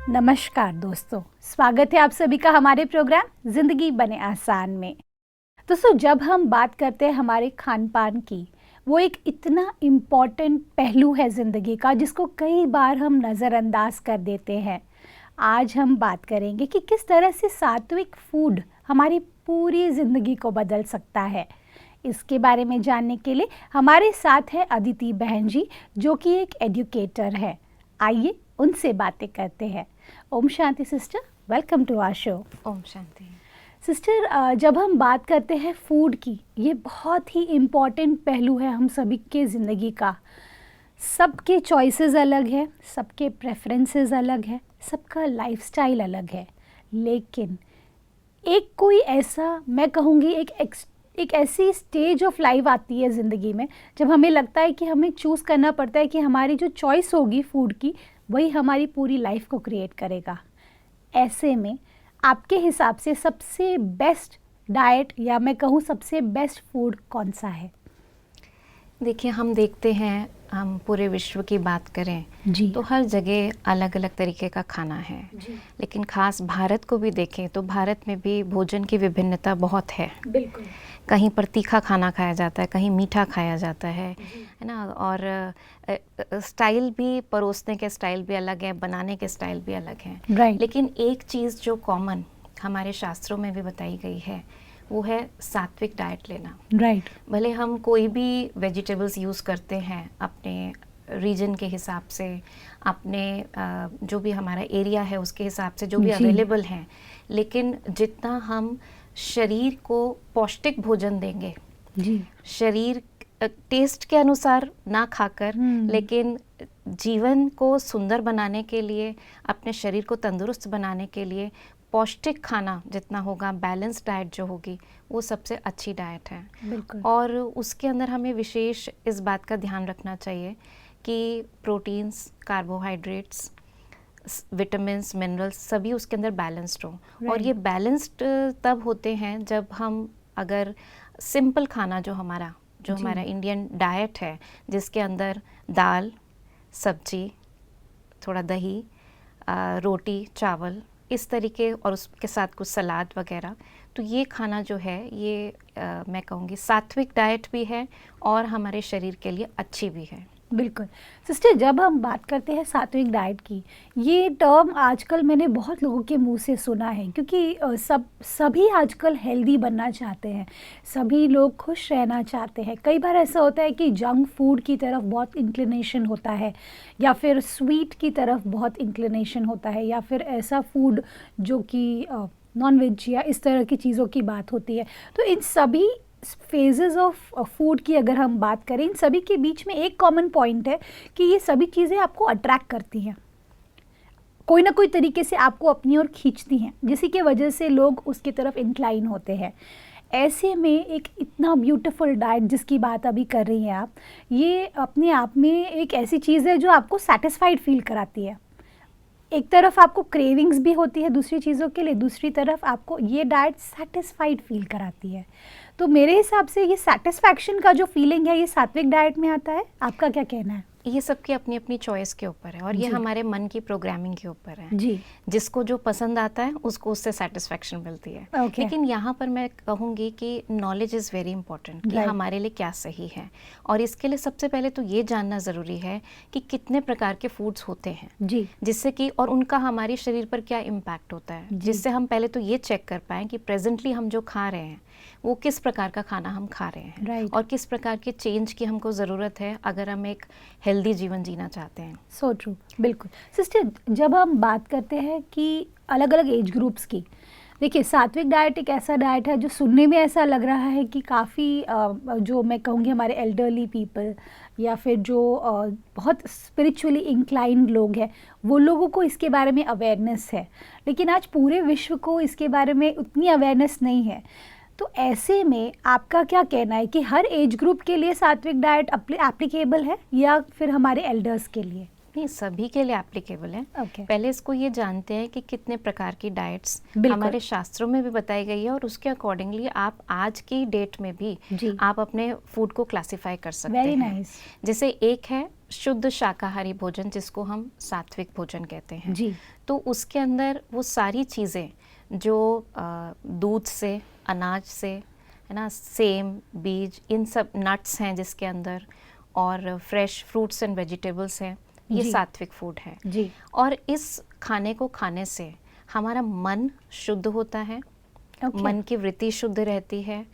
नमस्कार दोस्तों, स्वागत है आप सभी का हमारे प्रोग्राम ज़िंदगी बने आसान में। दोस्तों, जब हम बात करते हैं हमारे खान पान की, वो एक इतना इम्पॉर्टेंट पहलू है ज़िंदगी का जिसको कई बार हम नज़रअंदाज कर देते हैं। आज हम बात करेंगे कि किस तरह से सात्विक फूड हमारी पूरी ज़िंदगी को बदल सकता है। इसके बारे में जानने के लिए हमारे साथ है अदिति बहन जी, जो कि एक एजुकेटर है। आइए उनसे बातें करते हैं। Om Shanti sister, welcome to our show. Om Shanti. Sister, जब हम बात करते हैं फूड की, ये बहुत ही इम्पॉर्टेंट पहलू है हम सभी के ज़िंदगी का। सबके चॉइसेस अलग है, सबके प्रेफरेंसेस अलग है, सबका लाइफस्टाइल अलग है। लेकिन एक कोई ऐसा, मैं कहूँगी एक ऐसी स्टेज ऑफ लाइफ आती है ज़िंदगी में जब हमें लगता है कि हमें चूज़ करना पड़ता है कि हमारी जो चॉइस होगी फूड की, वही हमारी पूरी लाइफ को क्रिएट करेगा। ऐसे में आपके हिसाब से सबसे बेस्ट डाइट या मैं कहूँ सबसे बेस्ट फूड कौन सा है? देखिए, हम देखते हैं, हम पूरे विश्व की बात करें जी तो हर जगह अलग अलग तरीके का खाना है। जी, लेकिन खास भारत को भी देखें तो भारत में भी भोजन की विभिन्नता बहुत है। बिल्कुल। कहीं पर तीखा खाना खाया जाता है, कहीं मीठा खाया जाता है ना। और स्टाइल भी, परोसने के स्टाइल भी अलग है, बनाने के स्टाइल भी अलग हैं। राइट। लेकिन एक चीज़ जो कॉमन हमारे शास्त्रों में भी बताई गई है, वो है सात्विक डाइट लेना। राइट। भले हम कोई भी वेजिटेबल्स यूज़ करते हैं अपने रीजन के हिसाब से, अपने जो भी हमारा एरिया है उसके हिसाब से जो भी जी। अवेलेबल हैं, लेकिन जितना हम शरीर को पौष्टिक भोजन देंगे, जी। शरीर टेस्ट के अनुसार ना खाकर, लेकिन जीवन को सुंदर बनाने के लिए, अपने शरीर को तंदुरुस्त बनाने के लिए पौष्टिक खाना जितना होगा, बैलेंस डाइट जो होगी, वो सबसे अच्छी डाइट है। बिल्कुल। और उसके अंदर हमें विशेष इस बात का ध्यान रखना चाहिए कि प्रोटीन्स, कार्बोहाइड्रेट्स, विटामिन्स, मिनरल्स सभी उसके अंदर बैलेंस्ड हो। और ये बैलेंस्ड तब होते हैं जब हम, अगर सिंपल खाना जो हमारा इंडियन डाइट है, जिसके अंदर दाल, सब्जी, थोड़ा दही, रोटी, चावल, इस तरीके, और उसके साथ कुछ सलाद वगैरह, तो ये खाना जो है ये मैं कहूँगी सात्विक डाइट भी है और हमारे शरीर के लिए अच्छी भी है। बिल्कुल। सिस्टर, जब हम बात करते हैं सात्विक डाइट की, ये टर्म आजकल मैंने बहुत लोगों के मुंह से सुना है, क्योंकि सभी आजकल हेल्दी बनना चाहते हैं, सभी लोग खुश रहना चाहते हैं। कई बार ऐसा होता है कि जंक फूड की तरफ बहुत इंक्लिनेशन होता है, या फिर स्वीट की तरफ बहुत इंक्लिनेशन होता है, या फिर ऐसा फूड जो कि नॉन वेज या इस तरह की चीज़ों की बात होती है। तो इन सभी फेजेस ऑफ फूड की अगर हम बात करें, इन सभी के बीच में एक कॉमन पॉइंट है कि ये सभी चीज़ें आपको अट्रैक्ट करती हैं, कोई ना कोई तरीके से आपको अपनी ओर खींचती हैं, जिसी के वजह से लोग उसकी तरफ इंक्लाइन होते हैं। ऐसे में एक इतना ब्यूटीफुल डाइट जिसकी बात अभी कर रही हैं आप, ये अपने आप में एक ऐसी चीज़ है जो आपको सेटिस्फाइड फील कराती है। एक तरफ आपको क्रेविंग्स भी होती है दूसरी चीज़ों के लिए, दूसरी तरफ आपको ये डाइट सेटिस्फाइड फील कराती है। तो मेरे हिसाब से ये सेटिस्फैक्शन का जो फीलिंग है, ये सात्विक डाइट में आता है। आपका क्या कहना है? ये सबकी अपनी अपनी चॉइस के ऊपर है, और ये जी। हमारे मन की प्रोग्रामिंग के ऊपर है। जी। जिसको जो पसंद आता है उसको उससे सेटिस्फेक्शन मिलती है। Okay. लेकिन यहाँ पर मैं कहूँगी कि नॉलेज इज़ वेरी इंपॉर्टेंट, कि Right. हमारे लिए क्या सही है। और इसके लिए सबसे पहले तो ये जानना ज़रूरी है कि कितने प्रकार के फूड्स होते हैं, जी। जिससे कि, और उनका हमारे शरीर पर क्या इम्पैक्ट होता है, जी। जिससे हम पहले तो ये चेक कर पाएँ कि प्रेजेंटली हम जो खा रहे हैं वो किस प्रकार का खाना हम खा रहे हैं। Right. और किस प्रकार के चेंज की हमको ज़रूरत है अगर हम एक हेल्दी जीवन जीना चाहते हैं। So true. बिल्कुल। सिस्टर, जब हम बात करते हैं कि अलग अलग एज ग्रुप्स की, देखिए सात्विक डाइट एक ऐसा डाइट है जो सुनने में ऐसा लग रहा है कि काफ़ी जो मैं कहूँगी हमारे एल्डरली पीपल या फिर जो बहुत स्पिरिचुअली इंक्लाइंड लोग हैं, वो लोगों को इसके बारे में अवेयरनेस है। लेकिन आज पूरे विश्व को इसके बारे में उतनी अवेयरनेस नहीं है। तो ऐसे में आपका क्या कहना है कि हर एज ग्रुप के लिए सात्विक डाइट एप्लीकेबल है, या फिर हमारे एल्डर्स के लिए? नहीं, सभी के लिए एप्लीकेबल है। ओके। पहले इसको ये जानते हैं कि कितने प्रकार की डाइट्स बिल्कुल। हमारे शास्त्रों में भी बताई गई है और उसके अकॉर्डिंगली आप आज की डेट में भी जी। आप अपने फूड को क्लासिफाई कर सकते वेरी हैं। नाइस। जैसे एक है शुद्ध शाकाहारी भोजन, जिसको हम सात्विक भोजन कहते हैं। जी। तो उसके अंदर वो सारी चीज़ें जो दूध से, अनाज से, है ना, सेम, बीज, इन सब नट्स हैं जिसके अंदर, और फ्रेश फ्रूट्स एंड वेजिटेबल्स हैं, ये जी। सात्विक फूड है। जी। और इस खाने को खाने से हमारा मन शुद्ध होता है, ओके। मन की वृत्ति शुद्ध रहती है,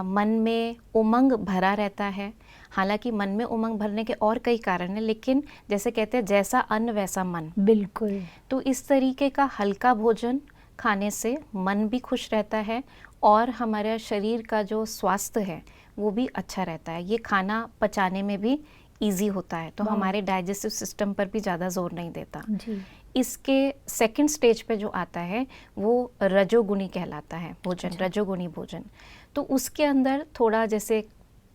मन में उमंग भरा रहता है। हालांकि मन में उमंग भरने के और कई कारण हैं, लेकिन जैसे कहते हैं जैसा अन्न वैसा मन। बिल्कुल। तो इस तरीके का हल्का भोजन खाने से मन भी खुश रहता है और हमारे शरीर का जो स्वास्थ्य है वो भी अच्छा रहता है। ये खाना पचाने में भी इजी होता है, तो वाह। हमारे डाइजेस्टिव सिस्टम पर भी ज़्यादा जोर नहीं देता। जी। इसके सेकंड स्टेज पे जो आता है वो रजोगुणी कहलाता है भोजन। अच्छा। रजोगुणी भोजन, तो उसके अंदर थोड़ा जैसे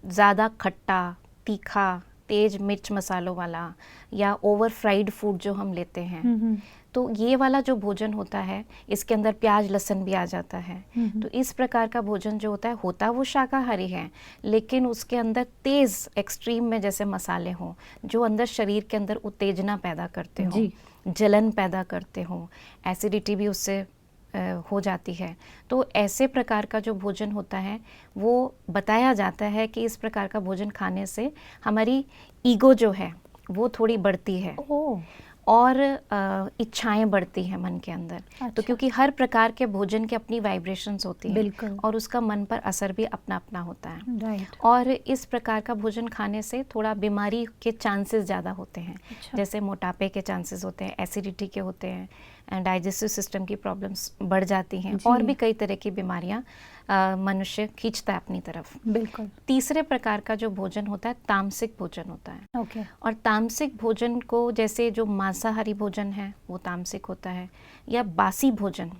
ज़्यादा खट्टा, तीखा, तेज मिर्च मसालों वाला या ओवर फ्राइड फूड जो हम लेते हैं, तो ये वाला जो भोजन होता है इसके अंदर प्याज लहसुन भी आ जाता है। तो इस प्रकार का भोजन जो होता है वो शाकाहारी है, लेकिन उसके अंदर तेज़ एक्सट्रीम में जैसे मसाले हों जो अंदर शरीर के अंदर उत्तेजना पैदा करते हों, जी। जलन पैदा करते हों, एसिडिटी भी उससे हो जाती है। तो ऐसे प्रकार का जो भोजन होता है वो बताया जाता है कि इस प्रकार का भोजन खाने से हमारी ईगो जो है वो थोड़ी बढ़ती है ओह। और इच्छाएं बढ़ती हैं मन के अंदर। अच्छा। तो क्योंकि हर प्रकार के भोजन की अपनी वाइब्रेशंस होती हैं बिल्कुल। और उसका मन पर असर भी अपना अपना होता है। राइट। और इस प्रकार का भोजन खाने से थोड़ा बीमारी के चांसेस ज़्यादा होते हैं। अच्छा। जैसे मोटापे के चांसेस होते हैं, एसिडिटी के होते हैं, डाइजेस्टिव सिस्टम की प्रॉब्लम्स बढ़ जाती हैं जी। और भी कई तरह की बीमारियां मनुष्य खींचता है अपनी तरफ। बिल्कुल। तीसरे प्रकार का जो भोजन होता है तामसिक भोजन होता है। ओके। और तामसिक भोजन को जैसे जो मांसाहारी भोजन है वो तामसिक होता है, या बासी भोजन।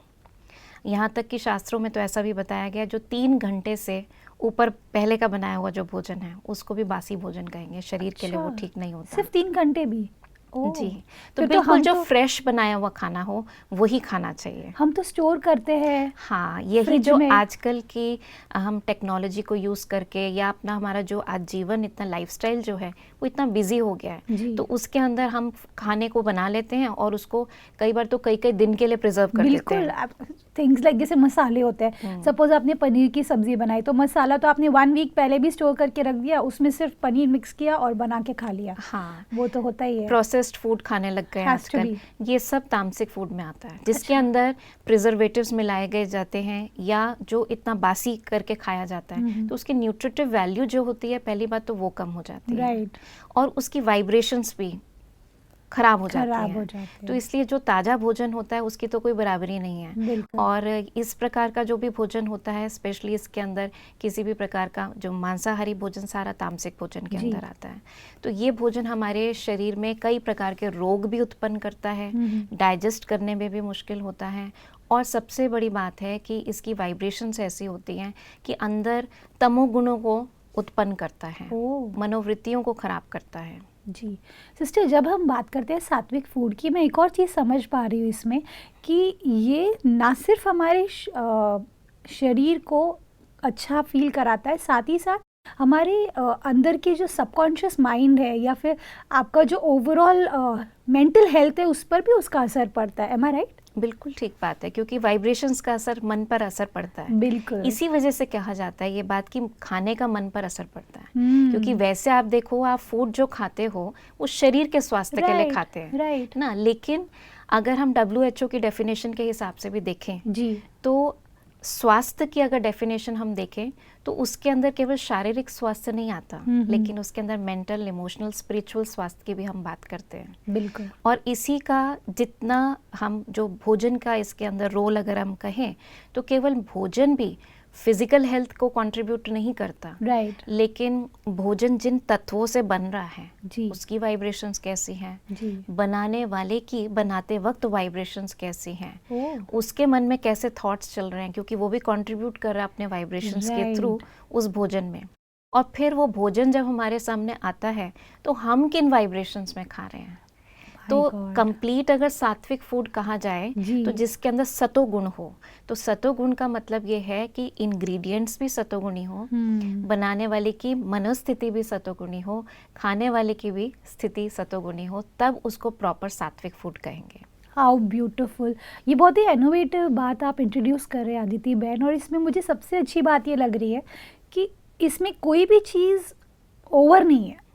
यहाँ तक कि शास्त्रों में तो ऐसा भी बताया गया जो 3 घंटे से ऊपर पहले का बनाया हुआ जो भोजन है उसको भी बासी भोजन कहेंगे। शरीर के लिए वो अच्छा, ठीक नहीं होता। सिर्फ 3 घंटे भी? ओह। जी। तो फिर बिल्कुल हम जो तो फ्रेश बनाया हुआ खाना हो वही खाना चाहिए। हम तो स्टोर करते हैं हाँ, यही फ्रिज जो में। आजकल की हम टेक्नोलॉजी को यूज़ करके या अपना हमारा जो आज जीवन इतना लाइफस्टाइल जो है वो इतना बिजी हो गया है, जी। तो उसके अंदर हम खाने को बना लेते हैं और उसको कई बार तो कई दिन के लिए प्रिजर्व कर देते बिल्कुल। हैं। थिंग्स लाइक जैसे मसाले होते हैं, सपोज आपने पनीर की सब्जी बनाई तो मसाला तो आपने 1 वीक पहले भी स्टोर करके रख दिया, उसमें सिर्फ पनीर मिक्स किया और बना के खा लिया। हाँ, वो तो होता ही है। प्रोसेस्ड फूड खाने लग गए हैं Has to आजकल। be। ये सब तामसिक फूड में आता है, जिसके अच्छा। अंदर प्रिजर्वेटिव्स मिलाए गए जाते हैं या जो इतना बासी करके खाया जाता है, तो उसकी न्यूट्रिटिव वैल्यू जो होती है पहली बात तो वो कम हो जाती है। राइट। और उसकी वाइब्रेशंस भी खराब हो जाती खराब हैं। हो जाते तो हैं। इसलिए जो ताज़ा भोजन होता है उसकी तो कोई बराबरी नहीं है। बिल्कुल। और इस प्रकार का जो भी भोजन होता है, स्पेशली इसके अंदर किसी भी प्रकार का जो मांसाहारी भोजन सारा तामसिक भोजन के जी। अंदर आता है। तो ये भोजन हमारे शरीर में कई प्रकार के रोग भी उत्पन्न करता है, डाइजेस्ट करने में भी मुश्किल होता है, और सबसे बड़ी बात है कि इसकी वाइब्रेशंस ऐसी होती हैं कि अंदर तमोगुणों को उत्पन्न करता है, ओह। मनोवृत्तियों को खराब करता है। जी सिस्टर, जब हम बात करते हैं सात्विक फूड की, मैं एक और चीज़ समझ पा रही हूँ इसमें कि ये ना सिर्फ हमारे शरीर को अच्छा फील कराता है, साथ ही साथ हमारे अंदर के जो सबकॉन्शियस माइंड है या फिर आपका जो ओवरऑल मेंटल हेल्थ है उस पर भी उसका असर पड़ता है। एम आई राइट? बिल्कुल ठीक बात है, क्योंकि वाइब्रेशंस का असर मन पर असर पड़ता है। बिल्कुल। इसी वजह से कहा जाता है ये बात कि खाने का मन पर असर पड़ता है। क्योंकि हम्म। वैसे आप देखो, आप फूड जो खाते हो वो शरीर के स्वास्थ्य के लिए राइट, खाते हैं राइट। ना, लेकिन अगर हम WHO की डेफिनेशन के हिसाब से भी देखें जी। तो स्वास्थ्य की अगर डेफिनेशन हम देखें तो उसके अंदर केवल शारीरिक स्वास्थ्य नहीं आता, लेकिन उसके अंदर मेंटल, इमोशनल, स्पिरिचुअल स्वास्थ्य की भी हम बात करते हैं। बिल्कुल। और इसी का जितना हम जो भोजन का इसके अंदर रोल अगर हम कहें तो केवल भोजन भी फिजिकल हेल्थ को कंट्रीब्यूट नहीं करता, राइट। लेकिन भोजन जिन तत्वों से बन रहा है जी। उसकी वाइब्रेशंस कैसी हैं, जी। बनाने वाले की बनाते वक्त वाइब्रेशंस कैसी हैं, ओह। उसके मन में कैसे थॉट्स चल रहे हैं, क्योंकि वो भी कंट्रीब्यूट कर रहा है अपने वाइब्रेशंस के थ्रू उस भोजन में। और फिर वो भोजन जब हमारे सामने आता है तो हम किन वाइब्रेशंस में खा रहे हैं, तो God. कंप्लीट अगर सात्विक फूड कहा जाए जी। तो जिसके अंदर सतोगुण हो, तो सतोगुण का मतलब ये है कि इंग्रेडिएंट्स भी सतोगुणी हो, बनाने वाले की मनोस्थिति भी सतोगुणी हो, खाने वाले की भी स्थिति सतोगुणी हो, तब उसको प्रॉपर सात्विक फूड कहेंगे। हाउ ब्यूटीफुल, ये बहुत ही इनोवेटिव बात आप इंट्रोड्यूस कर रहे हैं अदिति बहन। और इसमें मुझे सबसे अच्छी बात ये लग रही है कि इसमें कोई भी चीज़ ओवर नहीं है।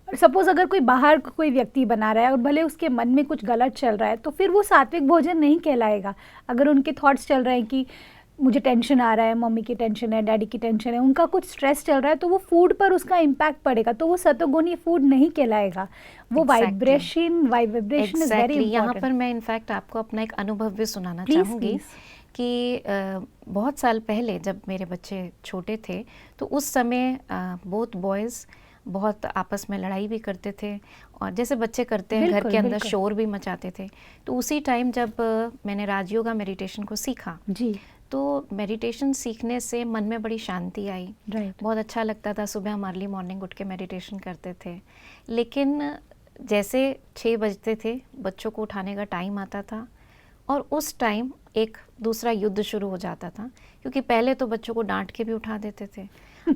सपोज अगर कोई बाहर कोई व्यक्ति बना रहा है और भले उसके मन में कुछ गलत चल रहा है, तो फिर वो सात्विक भोजन नहीं कहलाएगा। अगर उनके थॉट्स चल रहे हैं कि मुझे टेंशन आ रहा है, मम्मी की टेंशन है, डैडी की टेंशन है, उनका कुछ स्ट्रेस चल रहा है, तो वो फूड पर उसका इम्पैक्ट पड़ेगा, तो वो सतोगुणी फूड नहीं कहलाएगा। वो वाइब्रेशन इज वेरी एग्जैक्टली, यहाँ इंपॉर्टेंट। पर मैं इनफैक्ट आपको अपना एक अनुभव भी सुनाना Please, चाहूँगी please. कि बहुत साल पहले जब मेरे बच्चे छोटे थे, तो उस समय बोथ बॉयज़ बहुत आपस में लड़ाई भी करते थे, और जैसे बच्चे करते हैं घर बिल्कुल, के अंदर बिल्कुल। शोर भी मचाते थे। तो उसी टाइम जब मैंने राजयोगा मेडिटेशन को सीखा, जी, तो मेडिटेशन सीखने से मन में बड़ी शांति आई। राइट। बहुत अच्छा लगता था, सुबह हम अर्ली मॉर्निंग उठ के मेडिटेशन करते थे। लेकिन जैसे 6 बजते थे, बच्चों को उठाने का टाइम आता था, और उस टाइम एक दूसरा युद्ध शुरू हो जाता था, क्योंकि पहले तो बच्चों को डांट के भी उठा देते थे,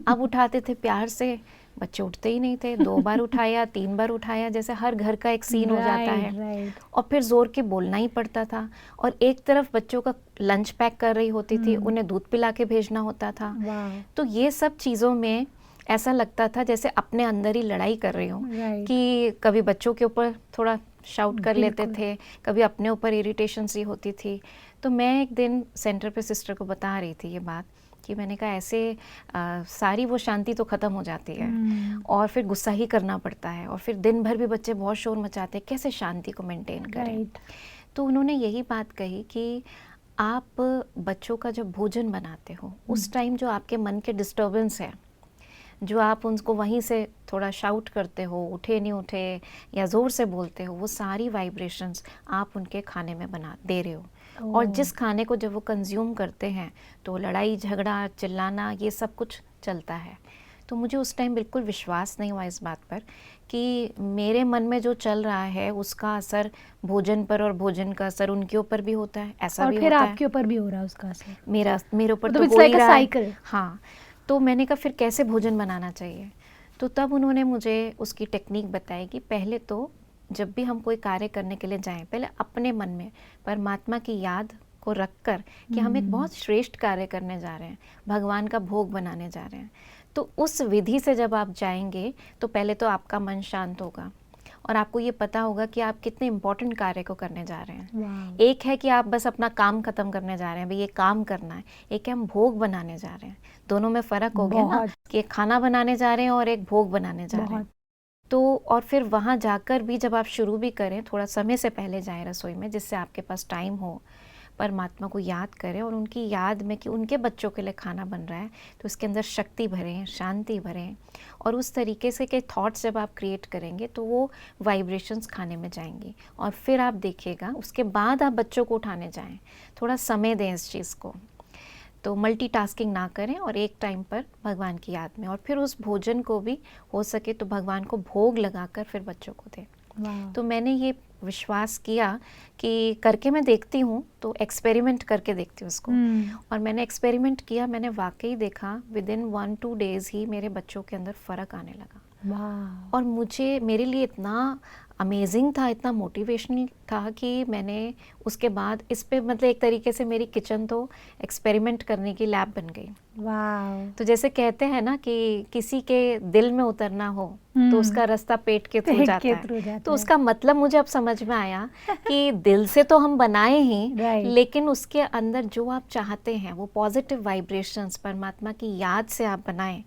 अब उठाते थे प्यार से, बच्चे उठते ही नहीं थे। 2 बार उठाया, 3 बार उठाया, जैसे हर घर का एक सीन हो जाता है। राइट। और फिर जोर के बोलना ही पड़ता था, और एक तरफ बच्चों का लंच पैक कर रही होती थी, उन्हें दूध पिला के भेजना होता था। वाह। तो ये सब चीज़ों में ऐसा लगता था जैसे अपने अंदर ही लड़ाई कर रही हूँ, Right. कि कभी बच्चों के ऊपर थोड़ा शाउट कर लेते बिल्कुल। थे, कभी अपने ऊपर इरिटेशन सी होती थी। तो मैं एक दिन सेंटर पे सिस्टर को बता रही थी ये बात, कि मैंने कहा ऐसे सारी वो शांति तो ख़त्म हो जाती है, और फिर गुस्सा ही करना पड़ता है, और फिर दिन भर भी बच्चे बहुत शोर मचाते हैं, कैसे शांति को मेंटेन करें। राइट। तो उन्होंने यही बात कही कि आप बच्चों का जब भोजन बनाते हो, उस टाइम जो आपके मन के डिस्टर्बेंस है, जो आप उनको वहीं से थोड़ा शाउट करते हो, उठे नहीं उठे या ज़ोर से बोलते हो, वो सारी वाइब्रेशंस आप उनके खाने में बना दे रहे हो। और जिस खाने को जब वो कंज्यूम करते हैं, तो लड़ाई झगड़ा चिल्लाना ये सब कुछ चलता है। तो मुझे उस टाइम बिल्कुल विश्वास नहीं हुआ इस बात पर कि मेरे मन में जो चल रहा है उसका असर भोजन पर, और भोजन का असर उनके ऊपर भी होता है, ऐसा और भी फिर होता है। आपके ऊपर भी हो रहा है उसका असर। मेरे ऊपर मतलब तो it's हो ही like a रहा है। cycle. हाँ, तो मैंने कहा फिर कैसे भोजन बनाना चाहिए। तो तब उन्होंने मुझे उसकी टेक्निक बताई कि पहले तो जब भी हम कोई कार्य करने के लिए जाएं, पहले अपने मन में परमात्मा की याद को रखकर कि हम एक बहुत श्रेष्ठ कार्य करने जा रहे हैं, भगवान का भोग बनाने जा रहे हैं। तो उस विधि से जब आप जाएंगे, तो पहले तो आपका मन शांत होगा, और आपको ये पता होगा कि आप कितने इम्पोर्टेंट कार्य को करने जा रहे हैं। वाह। एक है कि आप बस अपना काम खत्म करने जा रहे हैं, भाई ये काम करना है, एक है हम भोग बनाने जा रहे हैं। दोनों में फ़र्क हो गया ना, बहुत। कि एक खाना बनाने जा रहे हैं और एक भोग बनाने जा रहे हैं। बहुत। तो और फिर वहाँ जाकर भी जब आप शुरू भी करें, थोड़ा समय से पहले जाएं रसोई में, जिससे आपके पास टाइम हो, परमात्मा को याद करें, और उनकी याद में कि उनके बच्चों के लिए खाना बन रहा है, तो उसके अंदर शक्ति भरें, शांति भरें, और उस तरीके से के थॉट्स जब आप क्रिएट करेंगे, तो वो वाइब्रेशंस खाने में जाएंगी। और फिर आप देखिएगा, उसके बाद आप बच्चों को उठाने जाएं, थोड़ा समय दें इस चीज़ को। तो मल्टीटास्किंग ना करें, और एक टाइम पर भगवान की याद में, और फिर उस भोजन को भी हो सके तो भगवान को भोग लगाकर फिर बच्चों को दें। तो मैंने ये विश्वास किया कि करके मैं देखती हूँ, तो एक्सपेरिमेंट करके देखती हूँ उसको। और मैंने एक्सपेरिमेंट किया, मैंने वाकई देखा विदिन 1-2 डेज़ ही मेरे बच्चों के अंदर फ़र्क आने लगा। वाह। और मेरे लिए इतना अमेजिंग था, इतना मोटिवेशनल था कि मैंने उसके बाद इस पे मतलब एक तरीके से मेरी किचन तो एक्सपेरिमेंट करने की लैब बन गई। वाह। तो जैसे कहते हैं ना कि किसी के दिल में उतरना हो तो उसका रास्ता पेट के थ्रू जाता है। तो उसका मतलब मुझे अब समझ में आया कि दिल से तो हम बनाए ही, लेकिन उसके अंदर जो आप चाहते हैं वो पॉजिटिव वाइब्रेशंस परमात्मा की याद से आप बनाएं,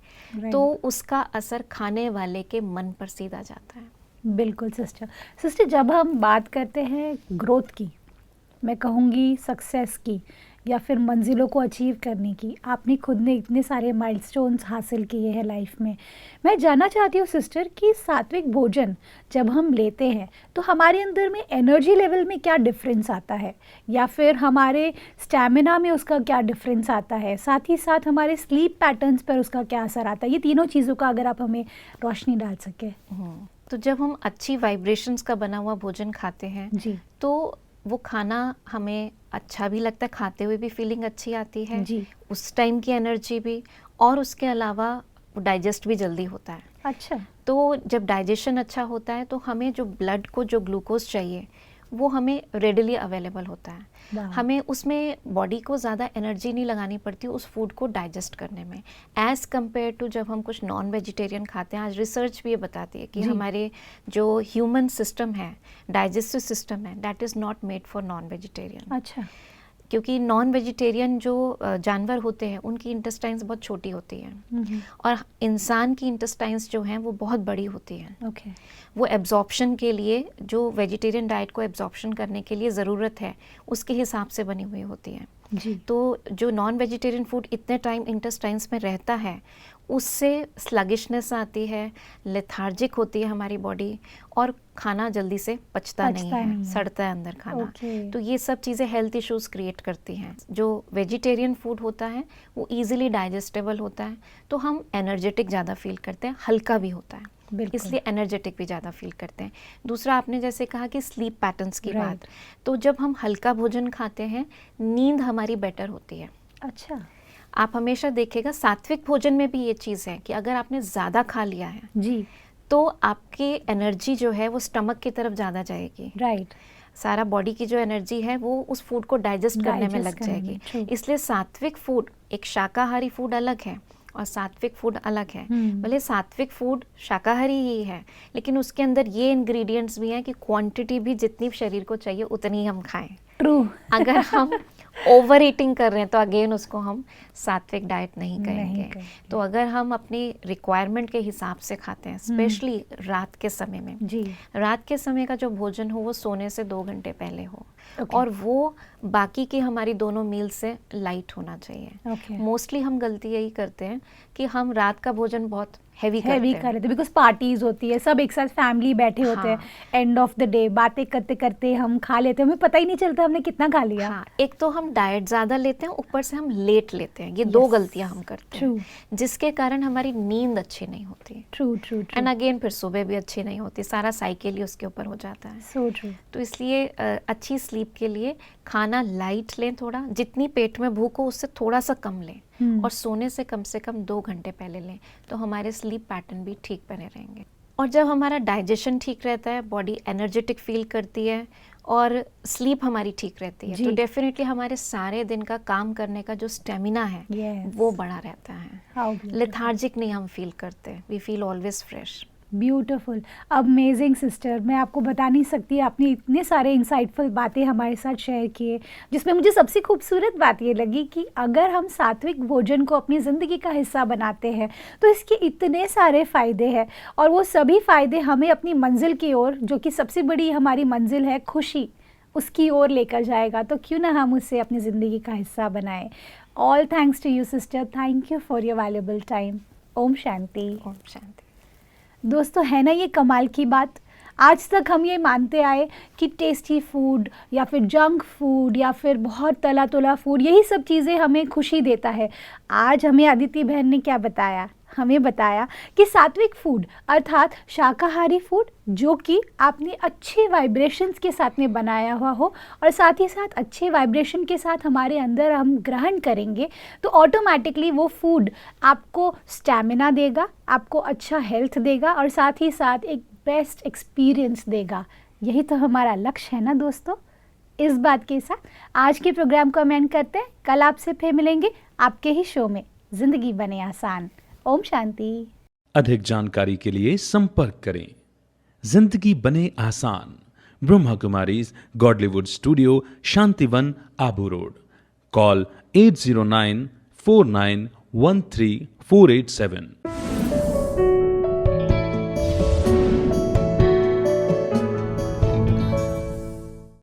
तो उसका असर खाने वाले के मन पर सीधा जाता है। बिल्कुल सिस्टर, जब हम बात करते हैं ग्रोथ की, मैं कहूँगी सक्सेस की, या फिर मंजिलों को अचीव करने की, आपने खुद ने इतने सारे माइलस्टोन्स हासिल किए हैं लाइफ में। मैं जानना चाहती हूँ सिस्टर कि सात्विक भोजन जब हम लेते हैं तो हमारे अंदर में एनर्जी लेवल में क्या डिफरेंस आता है, या फिर हमारे स्टैमिना में उसका क्या डिफरेंस आता है, साथ ही साथ हमारे स्लीप पैटर्न्स पर उसका क्या असर आता है। ये तीनों चीज़ों का अगर आप हमें रोशनी डाल सकें। तो जब हम अच्छी वाइब्रेशंस का बना हुआ भोजन खाते हैं जी तो वो खाना हमें अच्छा भी लगता है, खाते हुए भी फीलिंग अच्छी आती है जी। उस टाइम की एनर्जी भी, और उसके अलावा वो डाइजेस्ट भी जल्दी होता है। अच्छा। तो जब डाइजेशन अच्छा होता है तो हमें जो ब्लड को जो ग्लूकोज चाहिए वो हमें रेडिली अवेलेबल होता है। वाह। हमें उसमें बॉडी को ज़्यादा एनर्जी नहीं लगानी पड़ती उस फूड को डाइजेस्ट करने में, एज़ कम्पेयर टू जब हम कुछ नॉन वेजिटेरियन खाते हैं। आज रिसर्च भी ये बताती है कि जी। हमारे जो ह्यूमन सिस्टम है, डाइजेस्टिव सिस्टम है, that is not made for non vegetarian. अच्छा। क्योंकि नॉन वेजिटेरियन जो जानवर होते हैं उनकी इंटेस्टाइन्स बहुत छोटी होती हैं और इंसान की इंटेस्टाइन्स जो हैं वो बहुत बड़ी होती हैं। ओके। वो एब्जॉर्प्शन के लिए, जो वेजिटेरियन डाइट को एब्जॉर्प्शन करने के लिए ज़रूरत है उसके हिसाब से बनी हुई होती है। जी। तो जो नॉन वेजिटेरियन फूड इतने टाइम इंटेस्टाइन्स में रहता है उससे स्लगिशनेस आती है, लेथार्जिक होती है हमारी बॉडी और खाना जल्दी से पचता नहीं है, सड़ता है अंदर खाना। ओके। तो ये सब चीज़ें हेल्थ इश्यूज क्रिएट करती हैं। जो वेजिटेरियन फूड होता है वो इजीली डाइजेस्टेबल होता है, तो हम एनर्जेटिक ज़्यादा फील करते हैं, हल्का भी होता है, इसलिए एनर्जेटिक भी ज़्यादा फील करते हैं। दूसरा, आपने जैसे कहा कि स्लीप पैटर्न्स की बात, तो जब हम हल्का भोजन खाते हैं नींद हमारी बेटर होती है। अच्छा। आप हमेशा देखिएगा सात्विक भोजन में भी ये चीज़ है कि अगर आपने ज़्यादा खा लिया है जी तो आपकी एनर्जी जो है वो स्टमक की तरफ ज़्यादा जाएगी। राइट। सारा बॉडी की जो एनर्जी है वो उस फूड को डाइजेस्ट करने में लग जाएगी। इसलिए सात्विक फूड, एक शाकाहारी फूड अलग है और सात्विक फूड अलग है। भले सात्विक फूड शाकाहारी ही है लेकिन उसके अंदर ये इंग्रेडिएंट्स भी हैं कि क्वांटिटी भी जितनी शरीर को चाहिए उतनी हम खाएं। ट्रू। अगर हम ओवर ईटिंग कर रहे हैं तो अगेन उसको हम सात्विक डाइट नहीं कहेंगे। तो अगर हम अपनी रिक्वायरमेंट के हिसाब से खाते हैं, स्पेशली रात के समय में, जी। रात के समय का जो भोजन हो वो सोने से 2 घंटे पहले हो और वो बाकी की हमारी दोनों मील से लाइट होना चाहिए। मोस्टली हम गलती यही करते हैं कि हम रात का भोजन बहुत हैवी कर लेते हैं बिकॉज पार्टीज होती है, सब एक साथ फैमिली बैठे होते हैं, एंड ऑफ द डे बातें करते करते हम खा लेते हैं, हमें पता ही नहीं चलता हमने कितना खा लिया। हाँ, एक तो हम डाइट ज़्यादा लेते हैं, ऊपर से हम लेट लेते हैं, ये दो गलतियां हम करते हैं जिसके कारण हमारी नींद अच्छी नहीं होती। True true. एंड अगेन फिर सुबह भी अच्छी नहीं होती, सारा साइकिल ही उसके ऊपर हो जाता है। So true. तो इसलिए अच्छी स्लीप के लिए खाना लाइट लें, थोड़ा जितनी पेट में भूख हो उससे थोड़ा सा कम लें और सोने से कम 2 घंटे पहले लें, तो हमारे स्लीप पैटर्न भी ठीक बने रहेंगे। और जब हमारा डाइजेशन ठीक रहता है, बॉडी एनर्जेटिक फील करती है और स्लीप हमारी ठीक रहती है, तो डेफिनेटली हमारे सारे दिन का काम करने का जो स्टेमिना है वो बढ़ा रहता है। लेथार्जिक नहीं हम फील करते, we feel always fresh. Beautiful, amazing sister. मैं आपको बता नहीं सकती, आपने इतने सारे इंसाइटफुल बातें हमारे साथ शेयर किए, जिसमें मुझे सबसे खूबसूरत बात ये लगी कि अगर हम सात्विक भोजन को अपनी ज़िंदगी का हिस्सा बनाते हैं तो इसके इतने सारे फ़ायदे हैं और वो सभी फ़ायदे हमें अपनी मंजिल की ओर, जो कि सबसे बड़ी हमारी मंजिल है खुशी, उसकी ओर लेकर जाएगा। तो क्यों ना हम उसे अपनी ज़िंदगी का हिस्सा बनाएं। All thanks to you sister, thank you for your valuable time. Om Shanti. Om Shanti. दोस्तों, है ना ये कमाल की बात। आज तक हम ये मानते आए कि टेस्टी फूड या फिर जंक फूड या फिर बहुत तला तला फूड, यही सब चीज़ें हमें खुशी देता है। आज हमें अदिति बहन ने क्या बताया, हमें बताया कि सात्विक फूड अर्थात शाकाहारी फूड जो कि आपने अच्छे वाइब्रेशंस के साथ में बनाया हुआ हो और साथ ही साथ अच्छे वाइब्रेशन के साथ हमारे अंदर हम ग्रहण करेंगे तो ऑटोमेटिकली वो फूड आपको स्टैमिना देगा, आपको अच्छा हेल्थ देगा और साथ ही साथ एक बेस्ट एक्सपीरियंस देगा। यही तो हमारा लक्ष्य है ना दोस्तों। इस बात के साथ आज के प्रोग्राम को एंड करते हैं। कल आपसे फिर मिलेंगे आपके ही शो में जिंदगी बने आसान। ओम शांति। अधिक जानकारी के लिए संपर्क करें जिंदगी बने आसान, Brahma Kumaris Godlywood studio, Shantivan, Abu road. Call 80949134887।